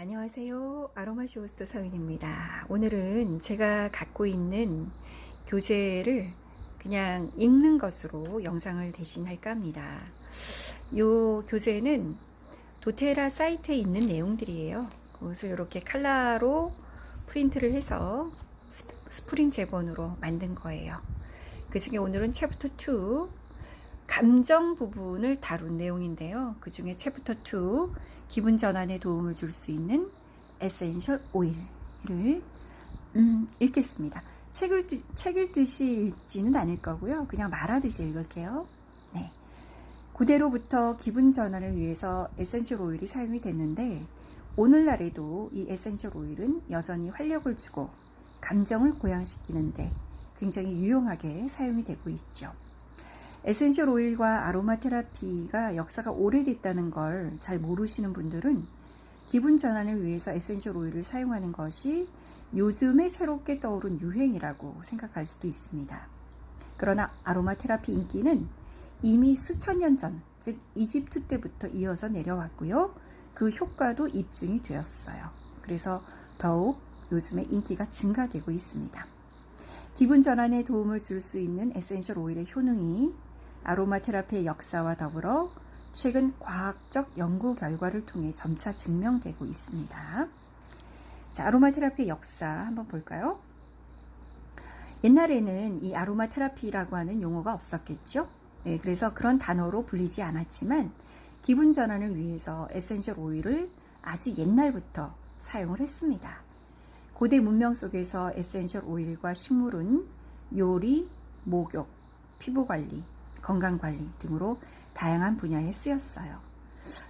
안녕하세요. 아로마쇼호스트 서윤입니다. 오늘은 제가 갖고 있는 교재를 그냥 읽는 것으로 영상을 대신할까 합니다. 이 교재는 도테라 사이트에 있는 내용들이에요. 그것을 이렇게 칼라로 프린트를 해서 스프링 제본으로 만든 거예요. 그 중에 오늘은 챕터 2 감정 부분을 다룬 내용인데요. 그 중에 챕터 2 기분 전환에 도움을 줄 수 있는 에센셜 오일을 읽겠습니다. 책 읽듯이 읽지는 않을 거고요. 그냥 말하듯이 읽을게요. 네. 고대로부터 기분 전환을 위해서 에센셜 오일이 사용이 됐는데 오늘날에도 이 에센셜 오일은 여전히 활력을 주고 감정을 고양시키는데 굉장히 유용하게 사용이 되고 있죠. 에센셜 오일과 아로마 테라피가 역사가 오래됐다는 걸 잘 모르시는 분들은 기분 전환을 위해서 에센셜 오일을 사용하는 것이 요즘에 새롭게 떠오른 유행이라고 생각할 수도 있습니다. 그러나 아로마 테라피 인기는 이미 수천 년 전, 즉 이집트 때부터 이어서 내려왔고요. 그 효과도 입증이 되었어요. 그래서 더욱 요즘에 인기가 증가되고 있습니다. 기분 전환에 도움을 줄 수 있는 에센셜 오일의 효능이 아로마 테라피의 역사와 더불어 최근 과학적 연구 결과를 통해 점차 증명되고 있습니다. 자, 아로마 테라피의 역사 한번 볼까요? 옛날에는 이 아로마 테라피라고 하는 용어가 없었겠죠? 네, 그래서 그런 단어로 불리지 않았지만 기분 전환을 위해서 에센셜 오일을 아주 옛날부터 사용을 했습니다. 고대 문명 속에서 에센셜 오일과 식물은 요리, 목욕, 피부관리, 건강관리 등으로 다양한 분야에 쓰였어요.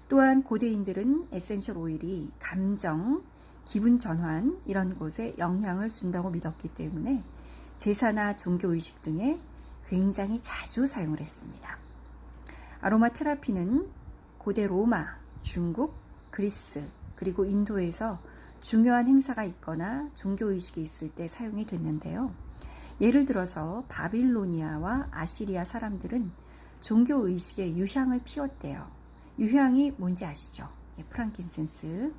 또한 고대인들은 에센셜 오일이 감정, 기분 전환 이런 곳에 영향을 준다고 믿었기 때문에 제사나 종교의식 등에 굉장히 자주 사용을 했습니다. 아로마 테라피는 고대 로마, 중국, 그리스 그리고 인도에서 중요한 행사가 있거나 종교의식이 있을 때 사용이 됐는데요. 예를 들어서 바빌로니아와 아시리아 사람들은 종교의식에 유향을 피웠대요. 유향이 뭔지 아시죠? 프랑킨센스.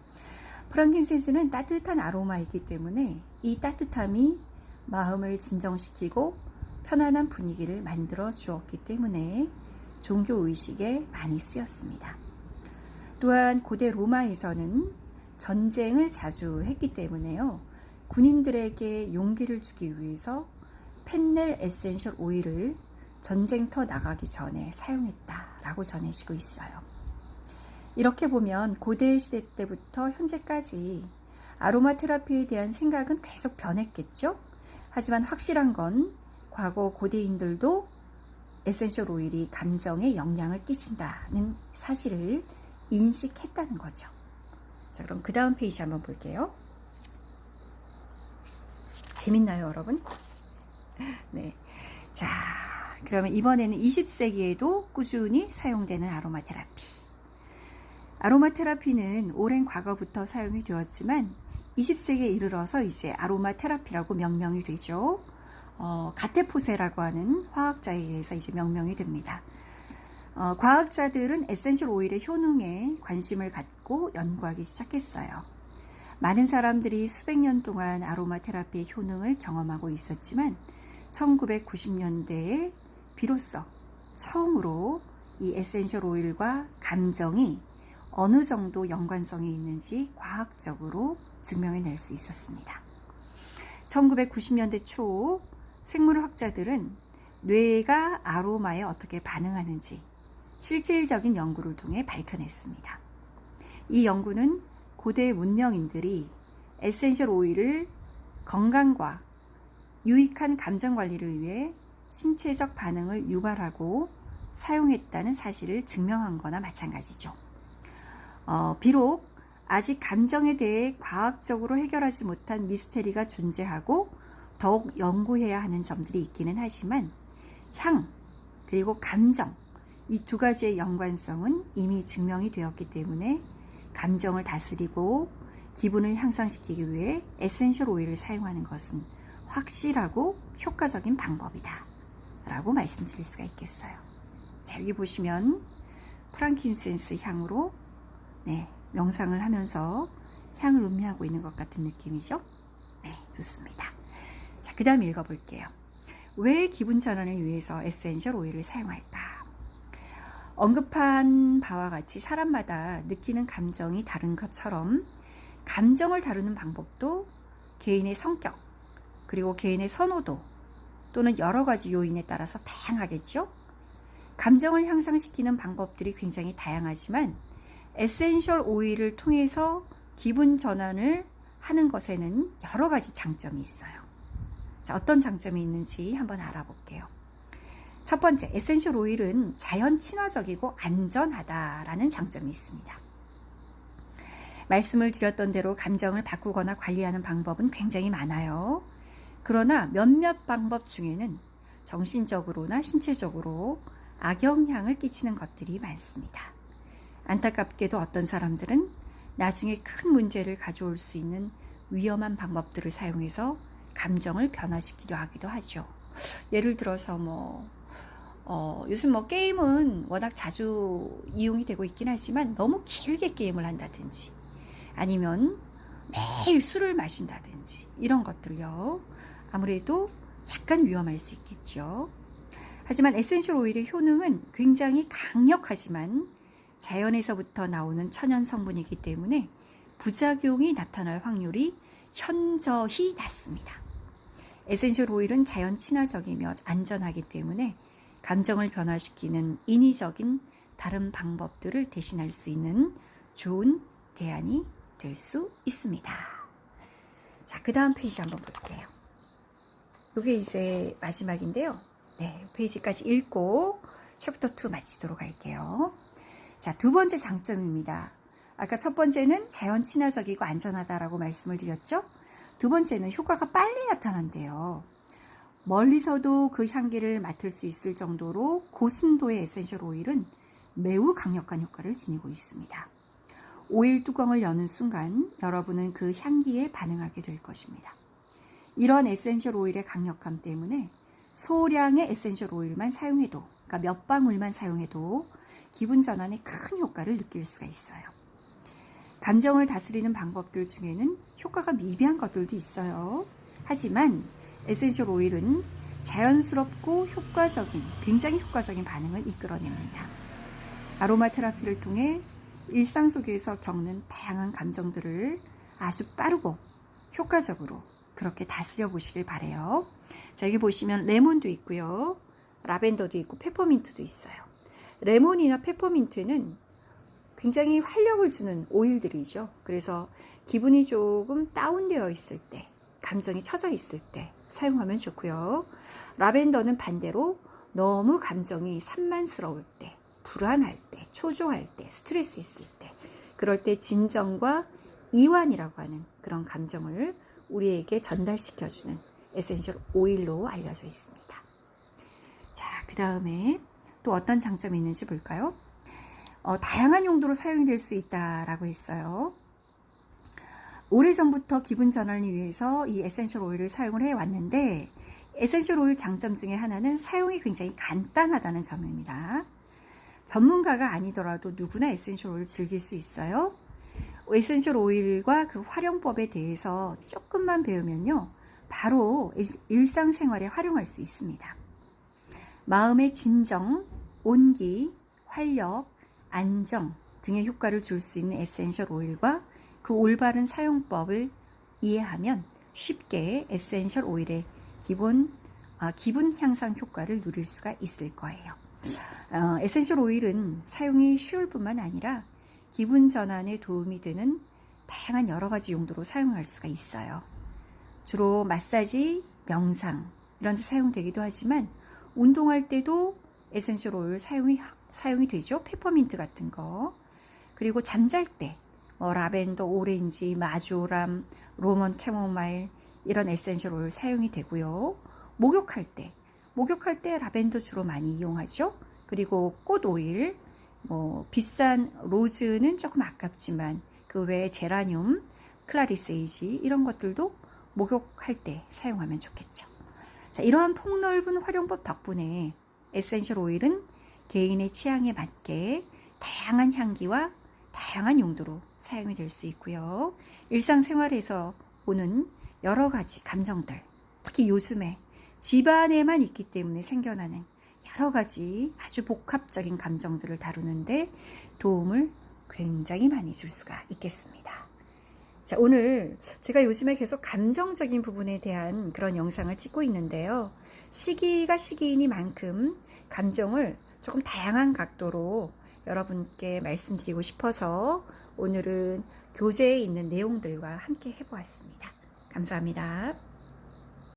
프랑킨센스는 따뜻한 아로마이기 때문에 이 따뜻함이 마음을 진정시키고 편안한 분위기를 만들어 주었기 때문에 종교의식에 많이 쓰였습니다. 또한 고대 로마에서는 전쟁을 자주 했기 때문에요. 군인들에게 용기를 주기 위해서 펜넬 에센셜 오일을 전쟁터 나가기 전에 사용했다라고 전해지고 있어요. 이렇게 보면 고대 시대 때부터 현재까지 아로마 테라피에 대한 생각은 계속 변했겠죠? 하지만 확실한 건 과거 고대인들도 에센셜 오일이 감정에 영향을 끼친다는 사실을 인식했다는 거죠. 자, 그럼 그 다음 페이지 한번 볼게요. 재밌나요, 여러분? 네. 자, 그러면 이번에는 20세기에도 꾸준히 사용되는 아로마 테라피. 아로마 테라피는 오랜 과거부터 사용이 되었지만 20세기에 이르러서 이제 아로마 테라피라고 명명이 되죠. 가테포세라고 하는 화학자에 의해서 이제 명명이 됩니다. 과학자들은 에센셜 오일의 효능에 관심을 갖고 연구하기 시작했어요. 많은 사람들이 수백 년 동안 아로마 테라피의 효능을 경험하고 있었지만 1990년대에 비로소 처음으로 이 에센셜 오일과 감정이 어느 정도 연관성이 있는지 과학적으로 증명해낼 수 있었습니다. 1990년대 초 생물학자들은 뇌가 아로마에 어떻게 반응하는지 실질적인 연구를 통해 밝혀냈습니다. 이 연구는 고대 문명인들이 에센셜 오일을 건강과 유익한 감정 관리를 위해 신체적 반응을 유발하고 사용했다는 사실을 증명한 거나 마찬가지죠. 비록 아직 감정에 대해 과학적으로 해결하지 못한 미스테리가 존재하고 더욱 연구해야 하는 점들이 있기는 하지만 향 그리고 감정 이 두 가지의 연관성은 이미 증명이 되었기 때문에 감정을 다스리고 기분을 향상시키기 위해 에센셜 오일을 사용하는 것은 확실하고 효과적인 방법이다 라고 말씀드릴 수가 있겠어요. 자, 여기 보시면 프랑킨센스 향으로 명상을 하면서 향을 음미하고 있는 것 같은 느낌이죠? 네, 좋습니다. 자, 그 다음 읽어볼게요. 왜 기분 전환을 위해서 에센셜 오일을 사용할까? 언급한 바와 같이 사람마다 느끼는 감정이 다른 것처럼 감정을 다루는 방법도 개인의 성격, 그리고 개인의 선호도 또는 여러 가지 요인에 따라서 다양하겠죠? 감정을 향상시키는 방법들이 굉장히 다양하지만 에센셜 오일을 통해서 기분 전환을 하는 것에는 여러 가지 장점이 있어요. 자, 어떤 장점이 있는지 한번 알아볼게요. 첫 번째, 에센셜 오일은 자연 친화적이고 안전하다라는 장점이 있습니다. 말씀을 드렸던 대로 감정을 바꾸거나 관리하는 방법은 굉장히 많아요. 그러나 몇몇 방법 중에는 정신적으로나 신체적으로 악영향을 끼치는 것들이 많습니다. 안타깝게도 어떤 사람들은 나중에 큰 문제를 가져올 수 있는 위험한 방법들을 사용해서 감정을 변화시키려 하기도 하죠. 예를 들어서 요즘 게임은 워낙 자주 이용이 되고 있긴 하지만 너무 길게 게임을 한다든지 아니면 매일 술을 마신다든지 이런 것들요. 아무래도 약간 위험할 수 있겠죠. 하지만 에센셜 오일의 효능은 굉장히 강력하지만 자연에서부터 나오는 천연 성분이기 때문에 부작용이 나타날 확률이 현저히 낮습니다. 에센셜 오일은 자연 친화적이며 안전하기 때문에 감정을 변화시키는 인위적인 다른 방법들을 대신할 수 있는 좋은 대안이 될 수 있습니다. 자, 그 다음 페이지 한번 볼게요. 이게 이제 마지막인데요. 네, 페이지까지 읽고 챕터 2 마치도록 할게요. 자, 두 번째 장점입니다. 아까 첫 번째는 자연 친화적이고 안전하다라고 말씀을 드렸죠. 두 번째는 효과가 빨리 나타난대요. 멀리서도 그 향기를 맡을 수 있을 정도로 고순도의 에센셜 오일은 매우 강력한 효과를 지니고 있습니다. 오일 뚜껑을 여는 순간 여러분은 그 향기에 반응하게 될 것입니다. 이런 에센셜 오일의 강력함 때문에 소량의 에센셜 오일만 사용해도, 그러니까 몇 방울만 사용해도 기분 전환에 큰 효과를 느낄 수가 있어요. 감정을 다스리는 방법들 중에는 효과가 미비한 것들도 있어요. 하지만 에센셜 오일은 자연스럽고 굉장히 효과적인 반응을 이끌어냅니다. 아로마 테라피를 통해 일상 속에서 겪는 다양한 감정들을 아주 빠르고 효과적으로 그렇게 다스려 보시길 바래요. 자, 여기 보시면 레몬도 있고요. 라벤더도 있고 페퍼민트도 있어요. 레몬이나 페퍼민트는 굉장히 활력을 주는 오일들이죠. 그래서 기분이 조금 다운되어 있을 때, 감정이 처져 있을 때 사용하면 좋고요. 라벤더는 반대로 너무 감정이 산만스러울 때, 불안할 때, 초조할 때, 스트레스 있을 때, 그럴 때 진정과 이완이라고 하는 그런 감정을 우리에게 전달시켜주는 에센셜 오일로 알려져 있습니다. 자, 그 다음에 또 어떤 장점이 있는지 볼까요? 다양한 용도로 사용이 될 수 있다라고 했어요. 오래전부터 기분 전환을 위해서 이 에센셜 오일을 사용을 해왔는데 에센셜 오일 장점 중에 하나는 사용이 굉장히 간단하다는 점입니다. 전문가가 아니더라도 누구나 에센셜 오일을 즐길 수 있어요. 에센셜 오일과 그 활용법에 대해서 조금만 배우면요, 바로 일상생활에 활용할 수 있습니다. 마음의 진정, 온기, 활력, 안정 등의 효과를 줄 수 있는 에센셜 오일과 그 올바른 사용법을 이해하면 쉽게 에센셜 오일의 기분 향상 효과를 누릴 수가 있을 거예요. 에센셜 오일은 사용이 쉬울 뿐만 아니라 기분 전환에 도움이 되는 다양한 여러 가지 용도로 사용할 수가 있어요. 주로 마사지, 명상 이런 데 사용되기도 하지만 운동할 때도 에센셜 오일 사용이 되죠. 페퍼민트 같은 거. 그리고 잠잘 때 라벤더, 오렌지, 마조람, 로먼 캐모마일 이런 에센셜 오일 사용이 되고요. 목욕할 때 라벤더 주로 많이 이용하죠. 그리고 꽃 오일, 비싼 로즈는 조금 아깝지만 그 외에 제라늄, 클라리세이지 이런 것들도 목욕할 때 사용하면 좋겠죠. 자, 이러한 폭넓은 활용법 덕분에 에센셜 오일은 개인의 취향에 맞게 다양한 향기와 다양한 용도로 사용이 될 수 있고요. 일상생활에서 오는 여러 가지 감정들, 특히 요즘에 집안에만 있기 때문에 생겨나는 여러 가지 아주 복합적인 감정들을 다루는데 도움을 굉장히 많이 줄 수가 있겠습니다. 자, 오늘 제가 요즘에 계속 감정적인 부분에 대한 그런 영상을 찍고 있는데요. 시기가 시기이니만큼 감정을 조금 다양한 각도로 여러분께 말씀드리고 싶어서 오늘은 교재에 있는 내용들과 함께 해보았습니다. 감사합니다.